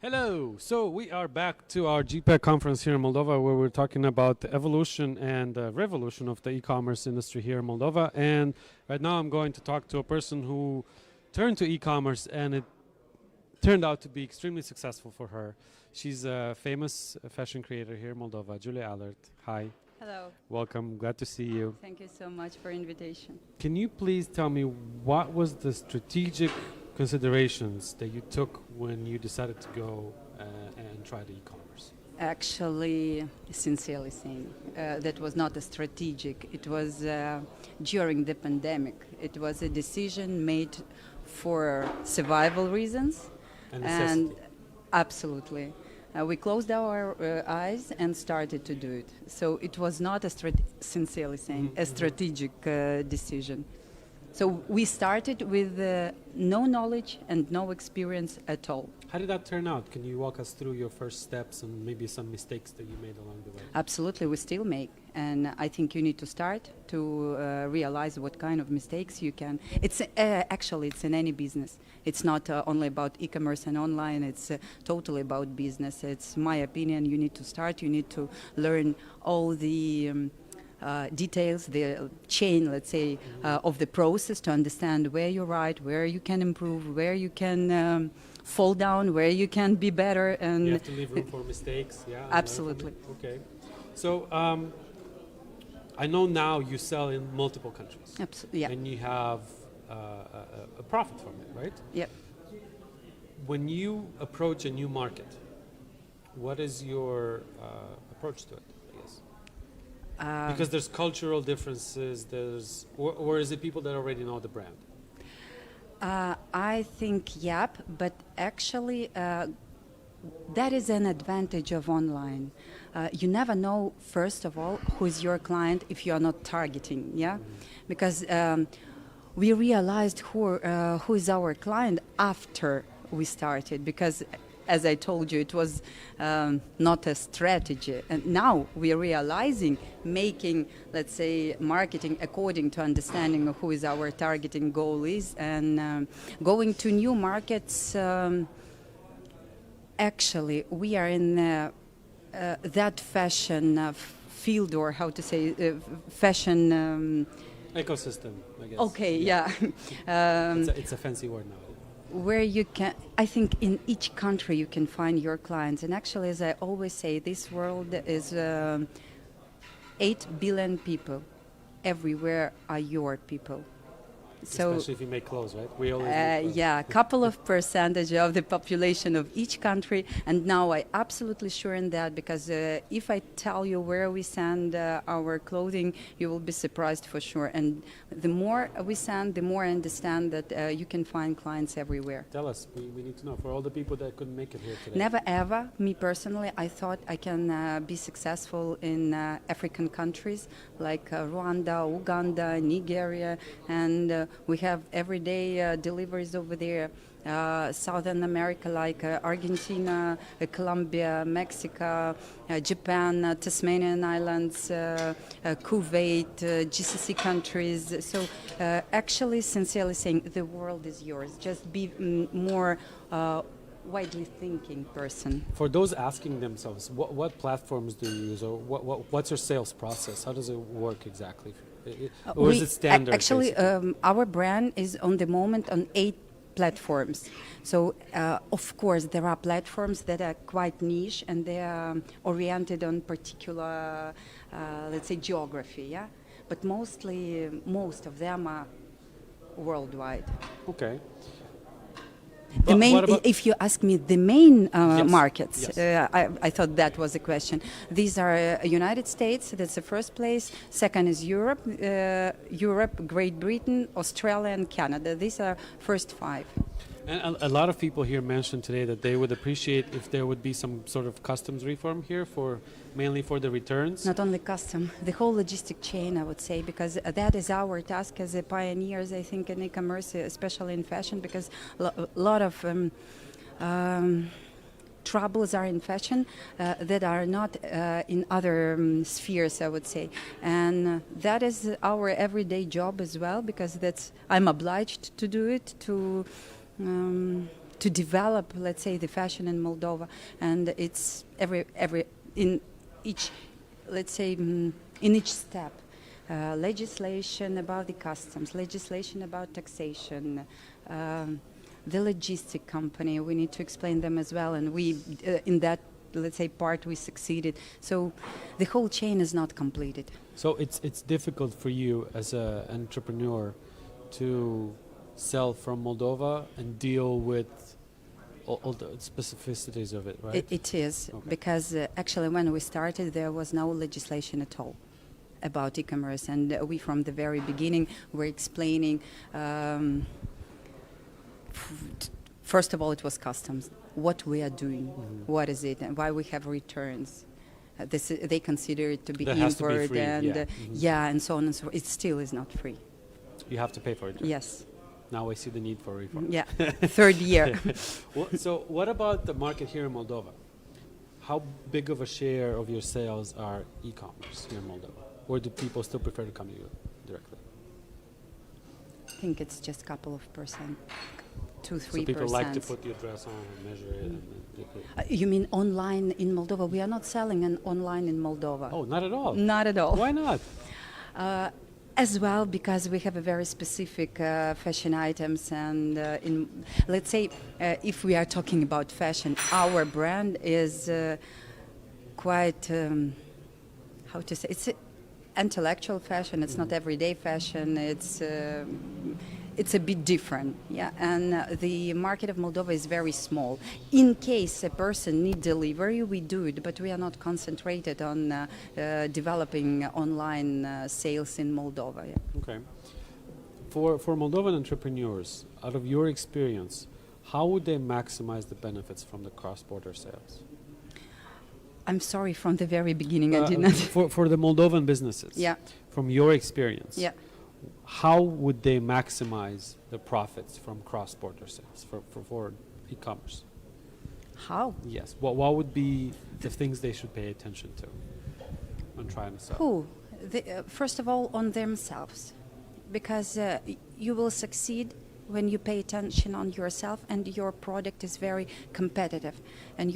Hello. So we are back to our GPeC conference here in Moldova, where we're talking about the evolution and revolution of the e-commerce industry here in Moldova. And right now I'm going to talk to a person who turned to e-commerce, and it turned out to be extremely successful for her. She's a famous fashion creator here in Moldova, Julia Allert. Hi. Hello. Welcome. Glad to see you. Thank you so much for invitation. Can you please tell me what was the strategic considerations that you took when you decided to go and try the e-commerce? Actually, sincerely saying, that was not a strategic. It was during the pandemic. It was a decision made for survival reasons. And absolutely. We closed our eyes and started to do it. So it was not sincerely saying, a strategic decision. So we started with no knowledge and no experience at all. How did that turn out? Can you walk us through your first steps and maybe some mistakes that you made along the way? Absolutely, we still make. And I think you need to start to realize what kind of mistakes you can. It's actually, it's in any business. It's not only about e-commerce and online. It's totally about business. It's my opinion. You need to start. You need to learn all the details, the chain, let's say, of the process to understand where you're right, where you can improve, where you can fall down, where you can be better. And you have to leave room for mistakes. Yeah, absolutely. Okay. So I know now you sell in multiple countries. Absolutely. Yeah. And you have a profit from it, right? Yep. When you approach a new market, what is your approach to it? Because there's cultural differences, or is it people that already know the brand? I think, yep, but actually that is an advantage of online. You never know, first of all, who is your client if you are not targeting, yeah? Because we realized who is our client after we started, because as I told you, it was not a strategy. And now we are realizing making, let's say, marketing according to understanding of who is our targeting goal is, and going to new markets. Actually, we are in that fashion field, or how to say, fashion... ecosystem, I guess. Okay, yeah. It's a fancy word now. Where you can, I think in each country you can find your clients. And actually, as I always say, this world is 8 billion people. Everywhere are your people. So, especially if you make clothes, right? We always make clothes. Yeah, a couple of percentage of the population of each country. And now I absolutely sure in that, because if I tell you where we send our clothing, you will be surprised for sure. And the more we send, the more I understand that you can find clients everywhere. Tell us, we need to know, for all the people that couldn't make it here today. Never ever, me personally, I thought I can be successful in African countries like Rwanda, Uganda, Nigeria, and we have everyday deliveries over there. Southern America, like Argentina, Colombia, Mexico, Japan, Tasmanian Islands, Kuwait, GCC countries. So actually, sincerely saying, the world is yours. Just be more widely thinking person. For those asking themselves, what platforms do you use, or what's your sales process? How does it work exactly? Or is it standard? Actually, our brand is on the moment on 8 platforms. So, of course, there are platforms that are quite niche and they are oriented on particular, let's say, geography, yeah? But mostly, most of them are worldwide. Okay. The main, if you ask me, the main yes. markets, yes. I thought that was the question. These are United States, that's the first place. Second is Europe, Great Britain, Australia, and Canada. These are first 5. And a lot of people here mentioned today that they would appreciate if there would be some sort of customs reform here, mainly for the returns. Not only custom, the whole logistic chain, I would say, because that is our task as pioneers, I think, in e-commerce, especially in fashion, because a lot of troubles are in fashion that are not in other spheres, I would say. And that is our everyday job as well, because I'm obliged to do it, to to develop, let's say, the fashion in Moldova, and it's every in each, let's say, in each step. Legislation about the customs, legislation about taxation, the logistic company, we need to explain them as well, and we, in that, let's say, part we succeeded. So the whole chain is not completed. So it's difficult for you as an entrepreneur to sell from Moldova and deal with all the specificities of it, right? It is, Okay. because actually when we started there was no legislation at all about e-commerce, and we from the very beginning were explaining, first of all it was customs, what we are doing, what is it, and why we have returns. They consider it to be That has to be import free, and yeah. yeah, and so on and so forth. It still is not free. You have to pay for it. Yes. Now I see the need for reform. Yeah. Third year. So what about the market here in Moldova? How big of a share of your sales are e-commerce here in Moldova? Or do people still prefer to come to you directly? I think it's just a couple of percent, 2-3%. So people like to put the address on and measure it. And You mean online in Moldova? We are not selling online in Moldova. oh, not at all. Not at all. Why not? As well, because we have a very specific fashion items, and let's say, if we are talking about fashion, our brand is quite, how to say, it's intellectual fashion. It's not everyday fashion. It's a bit different, yeah. And the market of Moldova is very small. In case a person needs delivery, we do it, but we are not concentrated on developing online sales in Moldova. Yeah. Okay. For Moldovan entrepreneurs, out of your experience, how would they maximize the benefits from the cross-border sales? I'm sorry, from the very beginning I did not. For the Moldovan businesses, Yeah. from your experience, Yeah. how would they maximize the profits from cross-border sales for e-commerce? How? Yes. What would be the things they should pay attention to when trying to sell? Who? First of all, on themselves, because you will succeed when you pay attention on yourself and your product is very competitive. And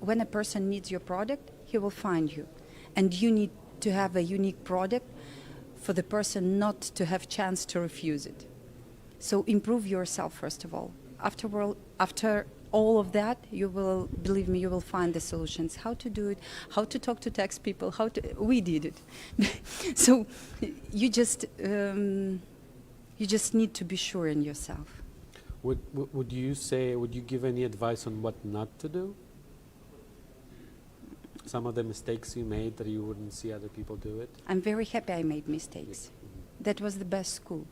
when a person needs your product, he will find you. And you need to have a unique product for the person not to have chance to refuse it. So improve yourself, first of all. After all of that, you will, believe me, you will find the solutions. How to do it, how to talk to tax people, we did it. So you just need to be sure in yourself. Would you give any advice on what not to do? Some of the mistakes you made that you wouldn't see other people do it? I'm very happy I made mistakes. That was the best school.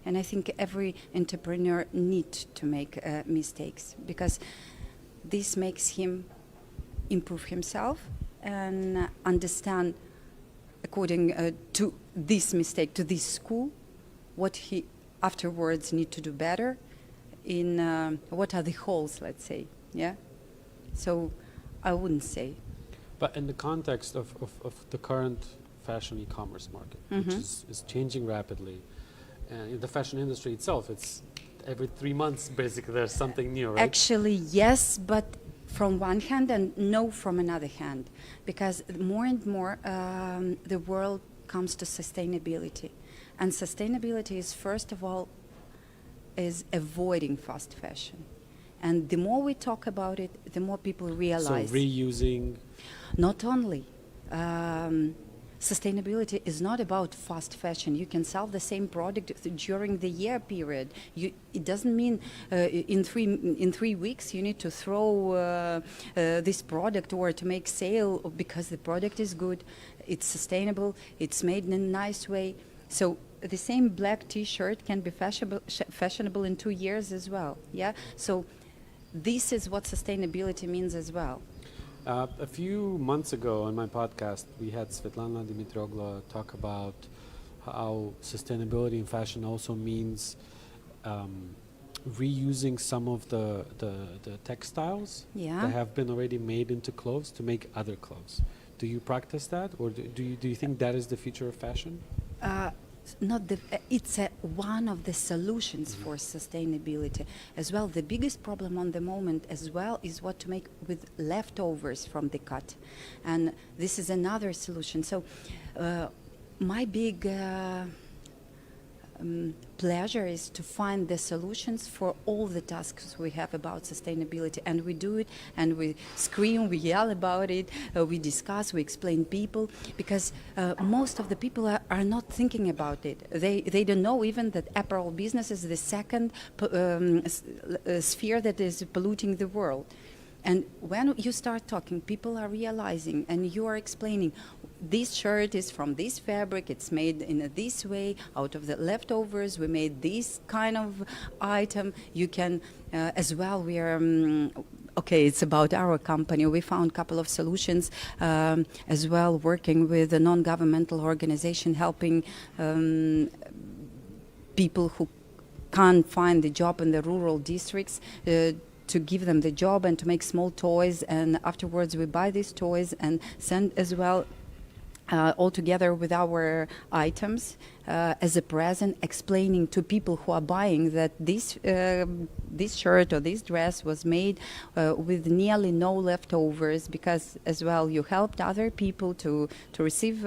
And I think every entrepreneur needs to make mistakes, because this makes him improve himself and understand, according to this mistake, to this school, what he afterwards need to do better in what are the holes, let's say, yeah? So I wouldn't say. But in the context of the current fashion e-commerce market, which is changing rapidly, and the fashion industry itself, it's every 3 months basically there's something new, right? Actually, yes, but from one hand and no from another hand, because more and more the world comes to sustainability, and sustainability is, first of all, is avoiding fast fashion. And the more we talk about it, the more people realize. So reusing. Not only. Sustainability is not about fast fashion. You can sell the same product during the year period. It doesn't mean in 3 weeks you need to throw this product or to make sale, because the product is good, it's sustainable, it's made in a nice way. So the same black T-shirt can be fashionable in 2 years as well. Yeah. So this is what sustainability means as well. A few months ago on my podcast, we had Svetlana Dimitrioglu talk about how sustainability in fashion also means reusing some of the textiles that have been already made into clothes to make other clothes. Do you practice that, or do you think that is the future of fashion? It's one of the solutions for sustainability as well. The biggest problem on the moment as well is what to make with leftovers from the cut, and this is another solution. So my big pleasure is to find the solutions for all the tasks we have about sustainability, and we do it, and we scream, we yell about it, we discuss, we explain people, because most of the people are not thinking about it. They don't know even that apparel business is the second sphere that is polluting the world. And when you start talking, people are realizing, and you are explaining, this shirt is from this fabric, it's made in this way, out of the leftovers, we made this kind of item. You can, as well, we are, okay, it's about our company. We found a couple of solutions as well, working with a non-governmental organization, helping people who can't find a job in the rural districts, to give them the job and to make small toys, and afterwards we buy these toys and send as well all together with our items as a present, explaining to people who are buying that this shirt or this dress was made with nearly no leftovers, because as well you helped other people to receive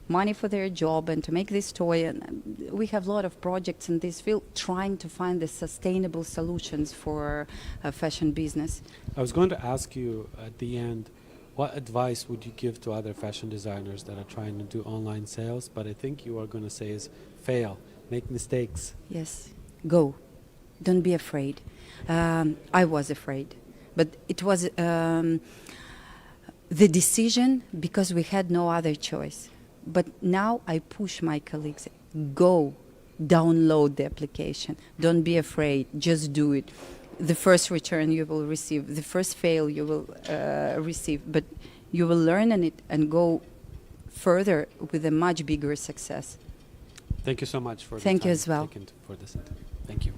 money for their job and to make this toy. And we have a lot of projects in this field trying to find the sustainable solutions for fashion business. I was going to ask you at the end, what advice would you give to other fashion designers that are trying to do online sales? But I think you are going to say is fail, make mistakes. Yes, go. Don't be afraid. I was afraid, but it was the decision because we had no other choice. But now I push my colleagues, go, download the application. Don't be afraid, just do it. The first return you will receive, the first fail you will receive, but you will learn on it and go further with a much bigger success. Thank you so much for the Thank time you as well. taken for this. Thank you.